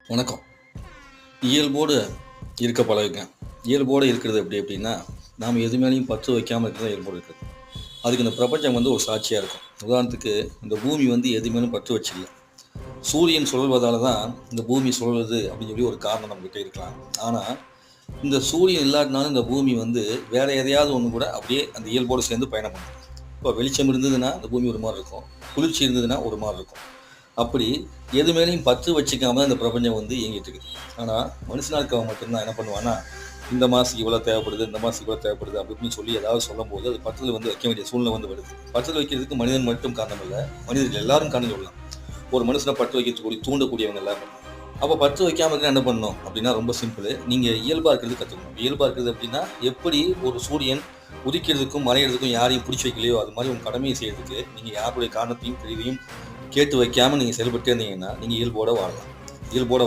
வணக்கம். இயல்போடு இருக்க பழகுங்க. இயல்போடு இருக்கிறது எப்படின்னா, நாம் எது மேலேயும் பற்று வைக்காம இருக்கிறது தான் இயல்போடு இருக்கிறது. அதுக்கு இந்த பிரபஞ்சம் ஒரு சாட்சியா இருக்கும். உதாரணத்துக்கு இந்த பூமி எது மேலும் பற்று வச்சுக்கல. சூரியன் சுழல்வதால தான் இந்த பூமி சுழலுது அப்படின்னு சொல்லி ஒரு காரணம் நம்மகிட்ட இருக்கலாம். ஆனா, இந்த சூரியன் இல்லாட்டினாலும் இந்த பூமி வேற எதையாவது ஒண்ணு கூட அப்படியே அந்த இயல்போடு சேர்ந்து பயணம் பண்ணும். இப்போ வெளிச்சம் இருந்ததுன்னா, இந்த பூமி ஒரு மாரி இருக்கும். குளிர்ச்சி இருந்ததுன்னா ஒரு மாரி இருக்கும். அப்படி எது மேலேயும் பற்று வச்சுக்காம தான் இந்த பிரபஞ்சம் இயங்கிட்டு இருக்குது. ஆனா, மனுஷனா இருக்கவன் மட்டும்தான் என்ன பண்ணுவான்னா, இந்த மாசத்துக்கு இவ்வளோ தேவைப்படுது, இந்த மாசத்துக்கு இவ்வளோ தேவைப்படுது அப்படி இப்படின்னு சொல்லி ஏதாவது சொல்லும்போது, அது பற்றுதல் வைக்க வேண்டிய சூழ்நிலை வருது. பற்றுதல் வைக்கிறதுக்கு மனிதன் மட்டும் காரணம் இல்ல. மனிதர்கள் எல்லாரும் காரணம் சொல்லலாம். ஒரு மனுஷனை பற்று வைக்கக்கூடிய தூண்டக்கூடியவங்க எல்லாமே. அப்போ பற்று வைக்காம இருக்கிற என்ன பண்ணணும் அப்படின்னா ரொம்ப சிம்பிள். நீங்க இயல்பா இருக்கிறது கத்துக்கணும். இயல்பா இருக்கிறது அப்படின்னா, எப்படி ஒரு சூரியன் உதிக்கிறதுக்கும் மறையிறதுக்கும் யாரையும் பிடிச்சி வைக்கலையோ, அது மாதிரி உங்க கடமையை செய்யறதுக்கு நீங்க யாருடைய காரணத்தையும் தெளிவையும் கேட்டு வைக்காம நீங்க செயல்பட்டே இருந்தீங்கன்னா, நீங்க இயல்போட வாழலாம். இயல்போட